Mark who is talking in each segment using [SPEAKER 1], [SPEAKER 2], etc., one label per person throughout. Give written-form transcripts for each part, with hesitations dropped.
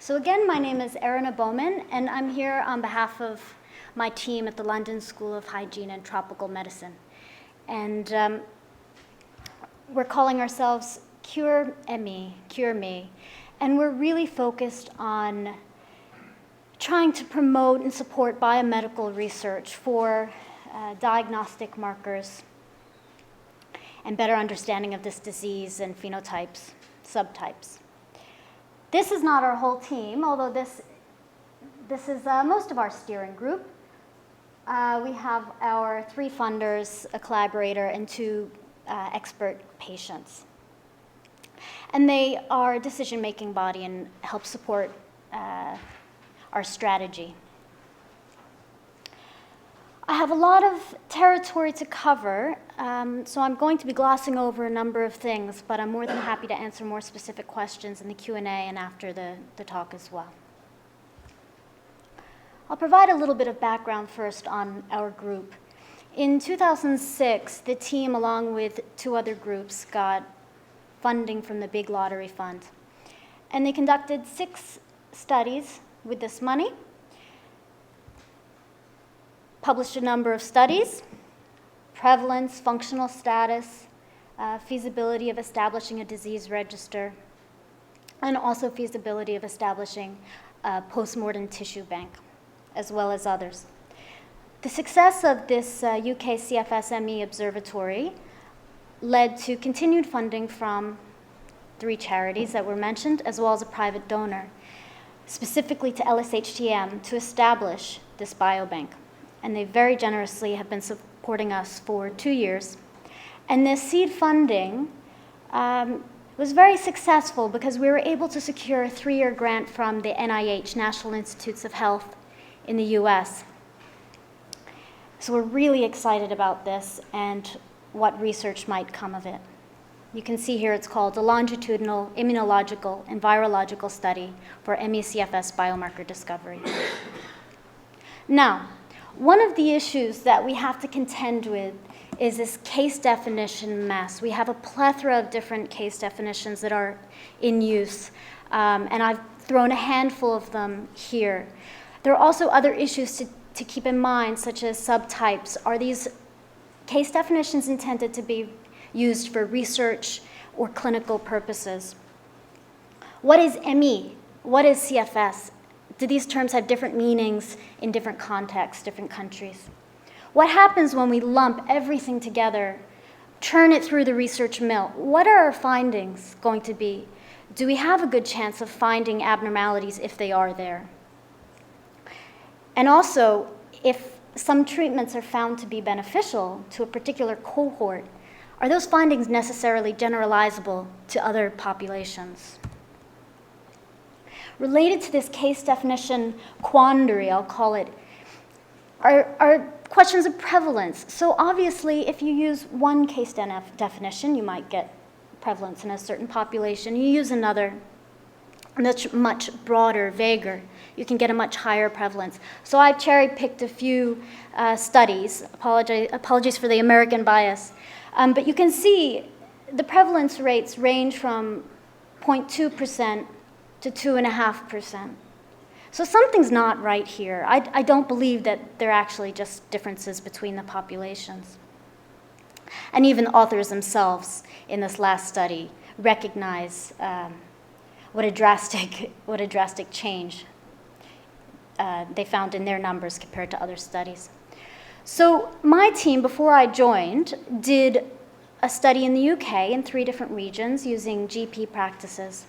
[SPEAKER 1] So again, my name is Erina Bowman, and I'm here on behalf of my team at the London School of Hygiene and Tropical Medicine. And we're calling ourselves Cure Me, and we're really focused on trying to promote and support biomedical research for diagnostic markers and better understanding of this disease and phenotypes, subtypes. This is not our whole team, although this is most of our steering group. We have our 3 funders, a collaborator, and 2 expert patients. And they are a decision-making body and help support our strategy. I have a lot of territory to cover, so I'm going to be glossing over a number of things, but I'm more than happy to answer more specific questions in the Q&A and after the talk as well. I'll provide a little bit of background first on our group. In 2006, the team, along with 2 other groups, got funding from the Big Lottery Fund. And they conducted 6 studies with this money, published a number of studies: prevalence, functional status, feasibility of establishing a disease register, and also feasibility of establishing a postmortem tissue bank, as well as others. The success of this UK CFS ME observatory led to continued funding from 3 charities that were mentioned, as well as a private donor, specifically to LSHTM, to establish this biobank. And they very generously have been supporting us for 2 years. And this seed funding was very successful because we were able to secure a 3-year grant from the NIH, National Institutes of Health in the US. So we're really excited about this and what research might come of it. You can see here it's called a Longitudinal, Immunological, and Virological Study for ME/CFS Biomarker Discovery. Now, one of the issues that we have to contend with is this case definition mess. We have a plethora of different case definitions that are in use, and I've thrown a handful of them here. There are also other issues to keep in mind, such as subtypes. Are these case definitions intended to be used for research or clinical purposes? What is ME? What is CFS? Do these terms have different meanings in different contexts, different countries? What happens when we lump everything together, churn it through the research mill? What are our findings going to be? Do we have a good chance of finding abnormalities if they are there? And also, if some treatments are found to be beneficial to a particular cohort, are those findings necessarily generalizable to other populations? Related to this case definition quandary, I'll call it, are questions of prevalence. So obviously, if you use one case definition, you might get prevalence in a certain population. You use another, that's much broader, vaguer, you can get a much higher prevalence. So I've cherry-picked a few studies. Apologies for the American bias. But you can see the prevalence rates range from 0.2% to 2.5%. So something's not right here. I don't believe that there are actually just differences between the populations. And even the authors themselves in this last study recognize what a drastic change they found in their numbers compared to other studies. So my team, before I joined, did a study in the UK in 3 different regions using GP practices.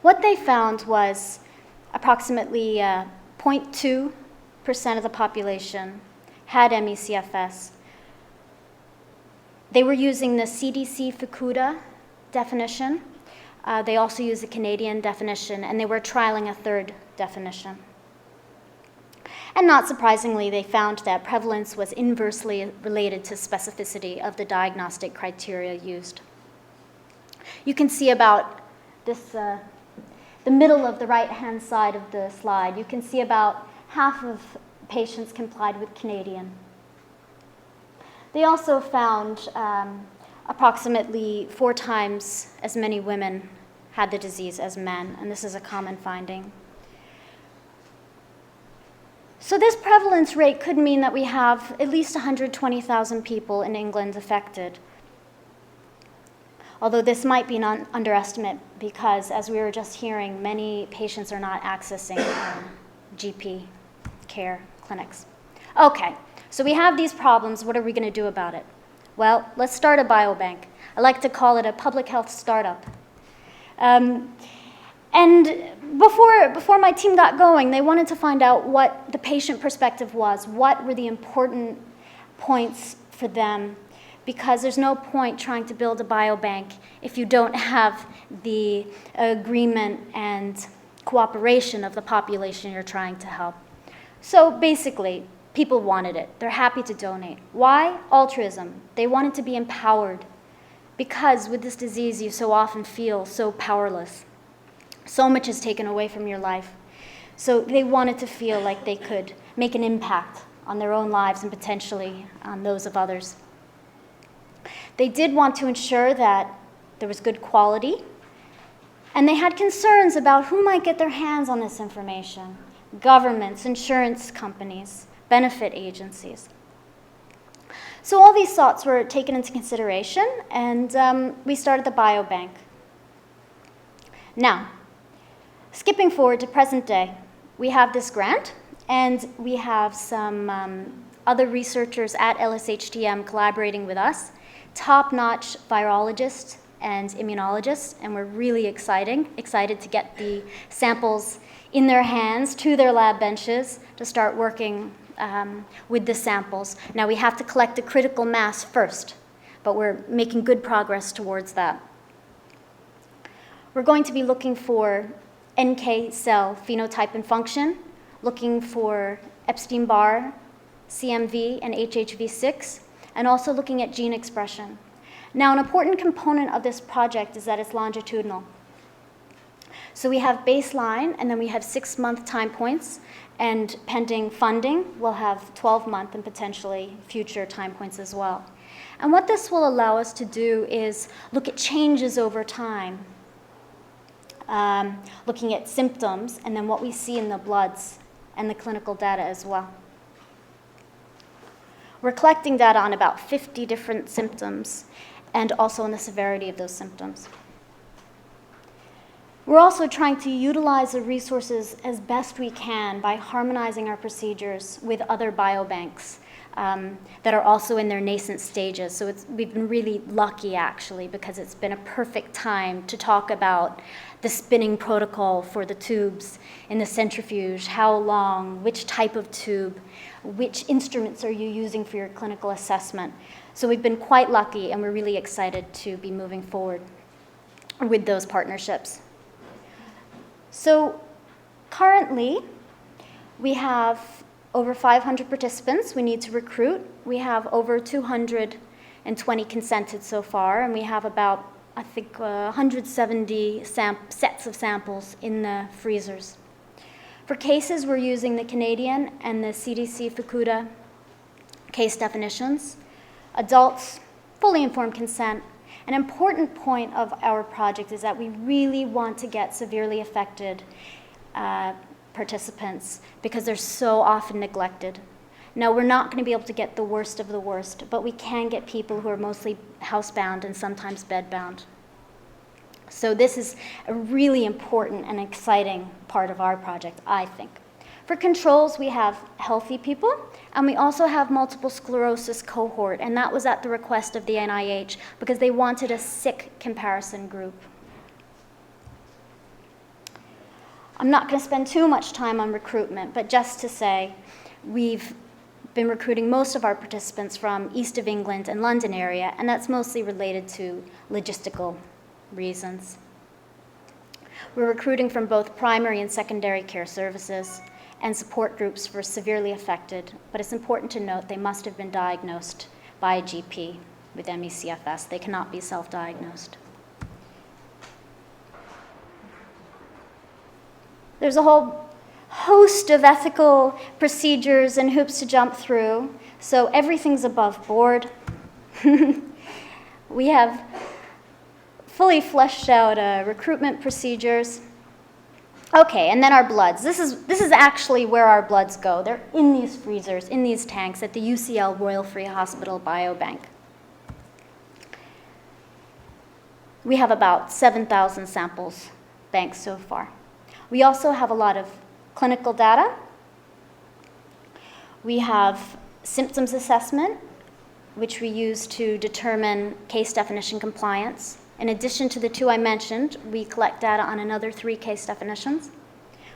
[SPEAKER 1] What they found was approximately 0.2% of the population had ME/CFS. They were using the CDC Fukuda definition. They also used the Canadian definition, and they were trialing a 3rd definition. And not surprisingly, they found that prevalence was inversely related to specificity of the diagnostic criteria used. You can see about this, the middle of the right-hand side of the slide, you can see about half of patients complied with Canadian. They also found approximately 4 times as many women had the disease as men, and this is a common finding. So this prevalence rate could mean that we have at least 120,000 people in England affected. Although this might be an underestimate because, as we were just hearing, many patients are not accessing GP care clinics. Okay, so we have these problems. What are we going to do about it? Well, let's start a biobank. I like to call it a public health startup. And before my team got going, they wanted to find out what the patient perspective was, what were the important points for them, because there's no point trying to build a biobank if you don't have the agreement and cooperation of the population you're trying to help. So basically, people wanted it. They're happy to donate. Why? Altruism. They wanted to be empowered, because with this disease, you so often feel so powerless. So much is taken away from your life. So they wanted to feel like they could make an impact on their own lives and potentially on those of others. They did want to ensure that there was good quality, and they had concerns about who might get their hands on this information: governments, insurance companies, benefit agencies. So all these thoughts were taken into consideration, and we started the biobank. Now, skipping forward to present day, we have this grant, and we have some other researchers at LSHTM collaborating with us, top-notch virologists and immunologists, and we're really excited to get the samples in their hands to their lab benches to start working with the samples. Now, we have to collect a critical mass first, but we're making good progress towards that. We're going to be looking for NK cell phenotype and function, looking for Epstein-Barr, CMV, and HHV6, and also looking at gene expression. Now, an important component of this project is that it's longitudinal. So we have baseline, and then we have 6-month time points, and pending funding, we'll have 12-month and potentially future time points as well. And what this will allow us to do is look at changes over time, looking at symptoms, and then what we see in the bloods and the clinical data as well. We're collecting data on about 50 different symptoms and also on the severity of those symptoms. We're also trying to utilize the resources as best we can by harmonizing our procedures with other biobanks that are also in their nascent stages. So we've been really lucky, actually, because it's been a perfect time to talk about the spinning protocol for the tubes in the centrifuge, how long, which type of tube, which instruments are you using for your clinical assessment. So we've been quite lucky, and we're really excited to be moving forward with those partnerships. So currently, we have over 500 participants we need to recruit. We have over 220 consented so far, and we have about, I think, 170 sets of samples in the freezers. For cases, we're using the Canadian and the CDC Fukuda case definitions. Adults, fully informed consent. An important point of our project is that we really want to get severely affected participants because they're so often neglected. Now, we're not going to be able to get the worst of the worst, but we can get people who are mostly housebound and sometimes bedbound. So this is a really important and exciting part of our project, I think. For controls, we have healthy people, and we also have multiple sclerosis cohort, and that was at the request of the NIH because they wanted a sick comparison group. I'm not going to spend too much time on recruitment, but just to say we've been recruiting most of our participants from east of England and London area, and that's mostly related to logistical reasons. We're recruiting from both primary and secondary care services and support groups for severely affected, but it's important to note they must have been diagnosed by a GP with ME/CFS. They cannot be self-diagnosed. There's a whole host of ethical procedures and hoops to jump through, so everything's above board. We have fully fleshed out recruitment procedures. Okay, and then our bloods. This is actually where our bloods go. They're in these freezers, in these tanks at the UCL Royal Free Hospital Biobank. We have about 7,000 samples banked so far. We also have a lot of clinical data. We have symptoms assessment, which we use to determine case definition compliance. In addition to the 2 I mentioned, we collect data on another 3 case definitions.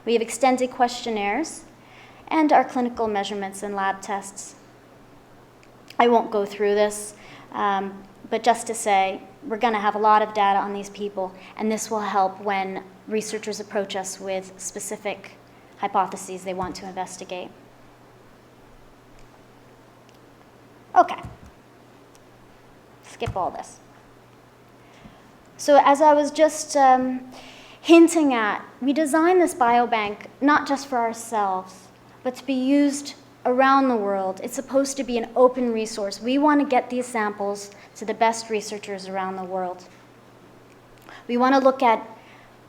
[SPEAKER 1] We have extended questionnaires and our clinical measurements and lab tests. I won't go through this, but just to say, we're going to have a lot of data on these people, and this will help when researchers approach us with specific hypotheses they want to investigate. Okay. Skip all this. So as I was just hinting at, we designed this biobank not just for ourselves, but to be used around the world. It's supposed to be an open resource. We want to get these samples to the best researchers around the world. We want to look at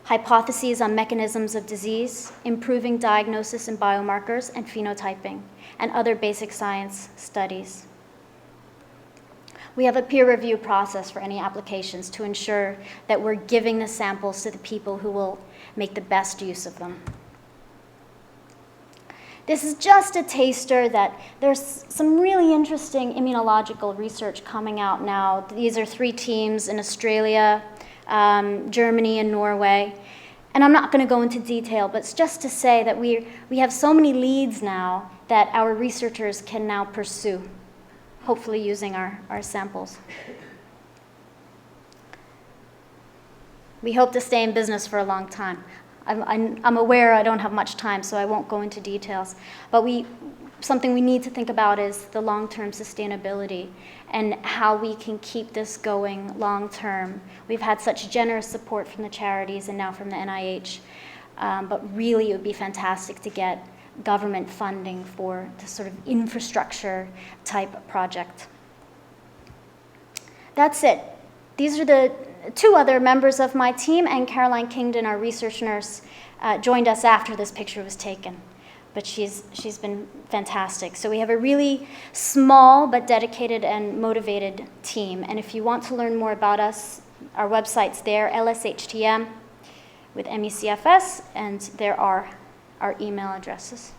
[SPEAKER 1] hypotheses on mechanisms of disease, improving diagnosis and biomarkers, and phenotyping, and other basic science studies. We have a peer review process for any applications to ensure that we're giving the samples to the people who will make the best use of them. This is just a taster that there's some really interesting immunological research coming out now. These are 3 teams in Australia, Germany, and Norway. And I'm not going to go into detail, but it's just to say that we have so many leads now that our researchers can now pursue, hopefully using our samples. We hope to stay in business for a long time. I'm aware I don't have much time, so I won't go into details. But something we need to think about is the long-term sustainability and how we can keep this going long-term. We've had such generous support from the charities and now from the NIH, but really it would be fantastic to get government funding for this sort of infrastructure type project. That's it. These are the 2 other members of my team, and Caroline Kingdon, our research nurse, joined us after this picture was taken. But she's been fantastic. So we have a really small but dedicated and motivated team. And if you want to learn more about us, our website's there, LSHTM with MECFS, and there are our email addresses.